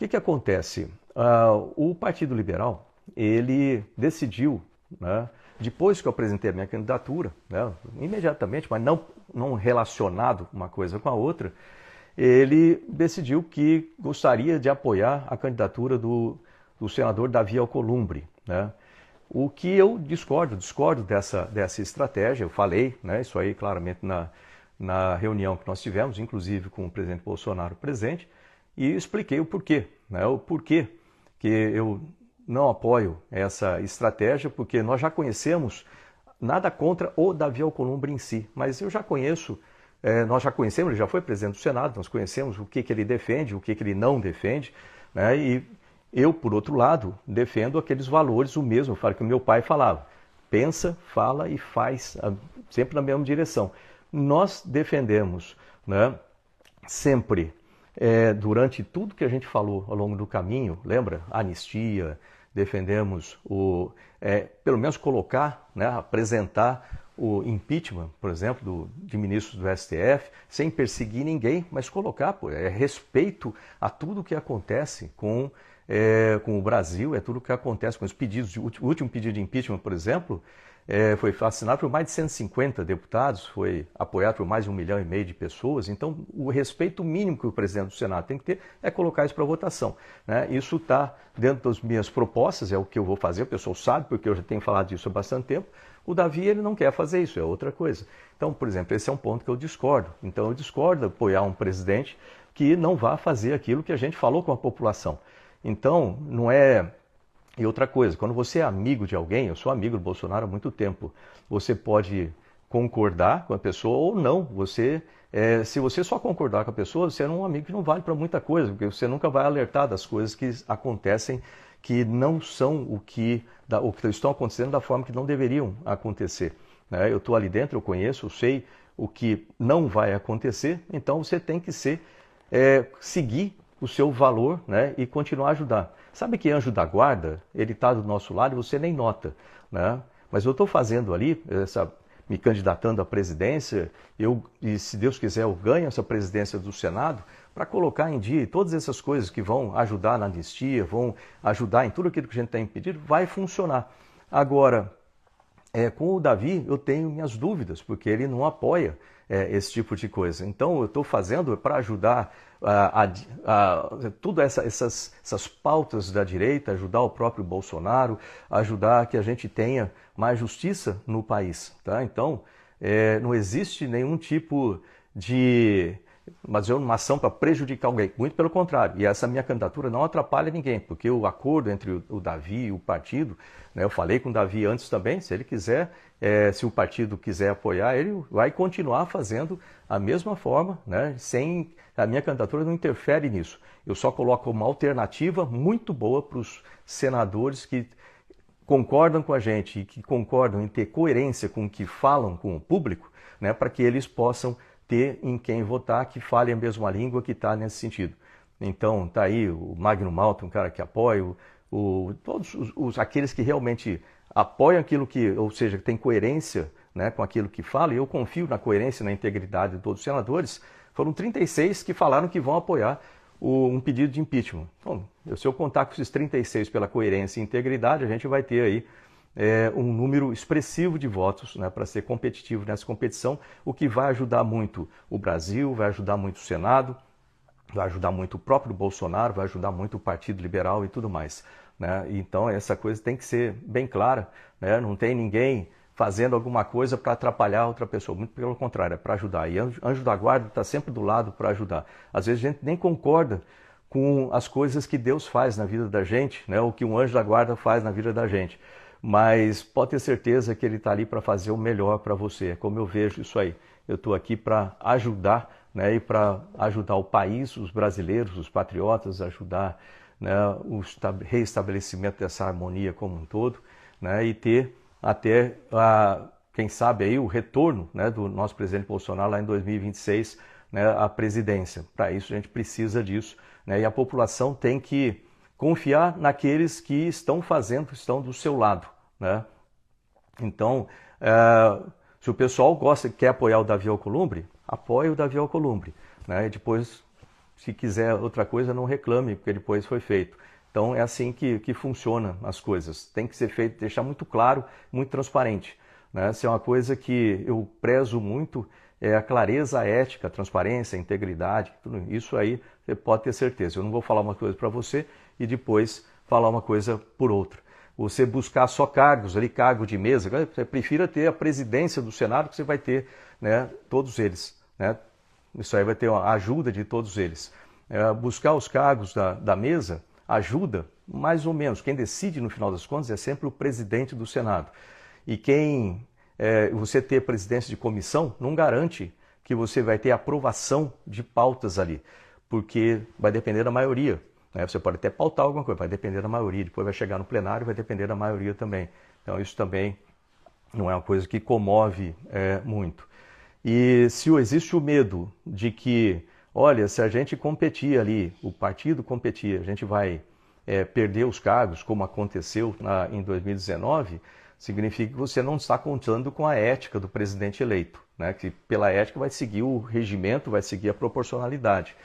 que acontece? O Partido Liberal, ele decidiu, né, depois que eu apresentei a minha candidatura, né, imediatamente, mas não relacionado uma coisa com a outra, ele decidiu que gostaria de apoiar a candidatura do senador Davi Alcolumbre, né? O que eu discordo dessa estratégia. Eu falei, né, isso aí claramente na reunião que nós tivemos, inclusive com o presidente Bolsonaro presente, e expliquei o porquê, né, o porquê que eu não apoio essa estratégia, porque nós já conhecemos, nada contra o Davi Alcolumbre em si, mas eu já conheço, nós já conhecemos, ele já foi presidente do Senado, nós conhecemos o que ele defende, o que ele não defende, né, e eu, por outro lado, defendo aqueles valores, o mesmo que o meu pai falava. Pensa, fala e faz, sempre na mesma direção. Nós defendemos, né, sempre, durante tudo que a gente falou ao longo do caminho, lembra? Anistia, defendemos pelo menos colocar, né, apresentar o impeachment, por exemplo, de ministros do STF, sem perseguir ninguém, mas colocar, respeito a tudo que acontece com o Brasil, tudo o que acontece com os pedidos. O último pedido de impeachment, por exemplo, foi assinado por mais de 150 deputados, foi apoiado por mais de 1,5 milhão de pessoas. Então, o respeito mínimo que o presidente do Senado tem que ter é colocar isso para votação, né? Isso está dentro das minhas propostas, é o que eu vou fazer, o pessoal sabe, porque eu já tenho falado disso há bastante tempo. O Davi, ele não quer fazer isso, é outra coisa. Então, por exemplo, esse é um ponto que eu discordo. Então, eu discordo de apoiar um presidente que não vá fazer aquilo que a gente falou com a população. Então, não é... E outra coisa, quando você é amigo de alguém, eu sou amigo do Bolsonaro há muito tempo, você pode concordar com a pessoa ou não. Se você só concordar com a pessoa, você é um amigo que não vale para muita coisa, porque você nunca vai alertar das coisas que acontecem que não são o que estão acontecendo da forma que não deveriam acontecer, né? Eu estou ali dentro, eu conheço, eu sei o que não vai acontecer, então você tem que seguir o seu valor, né, e continuar a ajudar. Sabe que anjo da guarda, ele está do nosso lado e você nem nota, né? Mas eu estou fazendo ali, me candidatando à presidência, e se Deus quiser eu ganho essa presidência do Senado, para colocar em dia todas essas coisas que vão ajudar na anistia, vão ajudar em tudo aquilo que a gente tem pedido, vai funcionar. Agora, com o Davi eu tenho minhas dúvidas, porque ele não apoia esse tipo de coisa. Então eu estou fazendo para ajudar todas essas pautas da direita, ajudar o próprio Bolsonaro, ajudar que a gente tenha mais justiça no país, tá? Então, não existe nenhum tipo de uma ação para prejudicar alguém, muito pelo contrário. E essa minha candidatura não atrapalha ninguém, porque o acordo entre o Davi e o partido, né, eu falei com o Davi antes também, se ele quiser, se o partido quiser apoiar, ele vai continuar fazendo a mesma forma, né, a minha candidatura não interfere nisso. Eu só coloco uma alternativa muito boa para os senadores que concordam com a gente e que concordam em ter coerência com o que falam com o público, né, para que eles possam ter em quem votar que fale a mesma língua, que está nesse sentido. Então, está aí o Magno Malta, um cara que apoia, todos aqueles que realmente apoiam aquilo ou seja, que tem coerência, né, com aquilo que fala, e eu confio na coerência e na integridade de todos os senadores. Foram 36 que falaram que vão apoiar um pedido de impeachment. Então, se eu contar com esses 36 pela coerência e integridade, a gente vai ter aí um número expressivo de votos, né, para ser competitivo nessa competição, o que vai ajudar muito o Brasil, vai ajudar muito o Senado, vai ajudar muito o próprio Bolsonaro, vai ajudar muito o Partido Liberal e tudo mais, né? Então essa coisa tem que ser bem clara, né? Não tem ninguém fazendo alguma coisa para atrapalhar outra pessoa, muito pelo contrário, é para ajudar. E anjo da guarda está sempre do lado para ajudar. Às vezes a gente nem concorda com as coisas que Deus faz na vida da gente, né? O que um anjo da guarda faz na vida da gente. Mas pode ter certeza que ele está ali para fazer o melhor para você. É como eu vejo isso aí. Eu estou aqui para ajudar, né, e para ajudar o país, os brasileiros, os patriotas, ajudar, né, o reestabelecimento dessa harmonia como um todo, né, e ter até, quem sabe, aí, o retorno, né, do nosso presidente Bolsonaro lá em 2026, né, à presidência. Para isso a gente precisa disso, né, e a população tem que confiar naqueles que estão do seu lado, né? Então, se o pessoal quer apoiar o Davi Alcolumbre, apoie o Davi Alcolumbre, né? E depois, se quiser outra coisa, não reclame, porque depois foi feito. Então é assim que funcionam as coisas. Tem que ser feito, deixar muito claro, muito transparente. Né? Essa é uma coisa que eu prezo muito, é a clareza, a ética, a transparência, a integridade. Tudo isso aí você pode ter certeza. Eu não vou falar uma coisa para você e depois falar uma coisa por outra. Você buscar só cargos ali, cargo de mesa, você prefira ter a presidência do Senado, que você vai ter, né, todos eles. Né? Isso aí vai ter a ajuda de todos eles. Buscar os cargos da mesa ajuda, mais ou menos. Quem decide, no final das contas, é sempre o presidente do Senado. E você ter presidência de comissão não garante que você vai ter aprovação de pautas ali, porque vai depender da maioria. Né? Você pode até pautar alguma coisa, vai depender da maioria. Depois vai chegar no plenário, vai depender da maioria também. Então isso também não é uma coisa que comove muito. E se existe o medo de que, olha, se a gente competir ali, o partido competir, a gente vai perder os cargos, como aconteceu em 2019, significa que você não está contando com a ética do presidente eleito, né? Que pela ética vai seguir o regimento, vai seguir a proporcionalidade.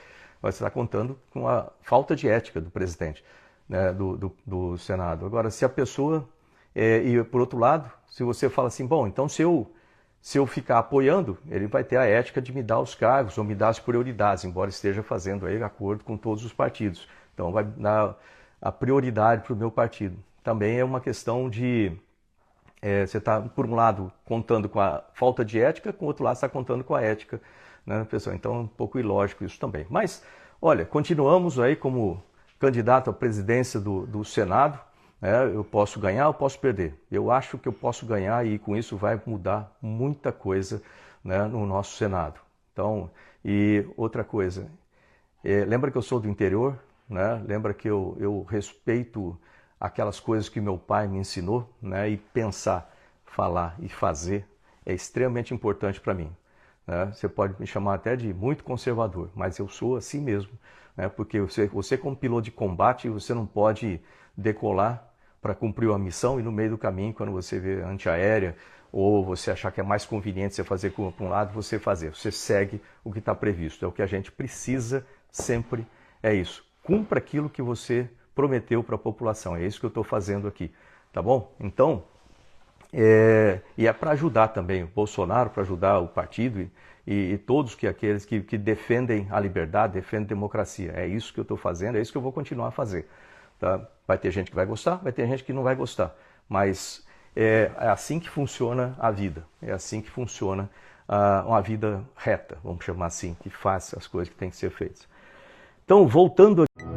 Você está contando com a falta de ética do presidente, né, do Senado. Agora, se a pessoa... e por outro lado, se você fala assim, bom, então se eu ficar apoiando, ele vai ter a ética de me dar os cargos ou me dar as prioridades, embora esteja fazendo aí de acordo com todos os partidos. Então vai dar a prioridade para o meu partido. Também é uma questão de... você está, por um lado, contando com a falta de ética, com o outro lado, está contando com a ética, né, pessoal? Então é um pouco ilógico isso também. Mas, olha, continuamos aí como candidato à presidência do Senado. Eu posso ganhar, eu posso perder. Eu acho que eu posso ganhar e com isso vai mudar muita coisa, né, no nosso Senado. Então, e outra coisa, lembra que eu sou do interior, né? Lembra que eu respeito aquelas coisas que meu pai me ensinou, né? E pensar, falar e fazer é extremamente importante para mim. Né? Você pode me chamar até de muito conservador, mas eu sou assim mesmo, né? Porque você como piloto de combate, você não pode decolar para cumprir uma missão e no meio do caminho, quando você vê antiaérea ou você achar que é mais conveniente você fazer para um lado, você fazer. Você segue o que está previsto. É o que a gente precisa sempre, é isso. Cumpra aquilo que você prometeu para a população. É isso que eu estou fazendo aqui, tá bom? Então, e é para ajudar também o Bolsonaro, para ajudar o partido e todos aqueles que defendem a liberdade, defendem a democracia. É isso que eu estou fazendo, é isso que eu vou continuar a fazer. Tá? Vai ter gente que vai gostar, vai ter gente que não vai gostar, mas é assim que funciona a vida, é assim que funciona uma vida reta, vamos chamar assim, que faz as coisas que têm que ser feitas. Então, voltando aqui...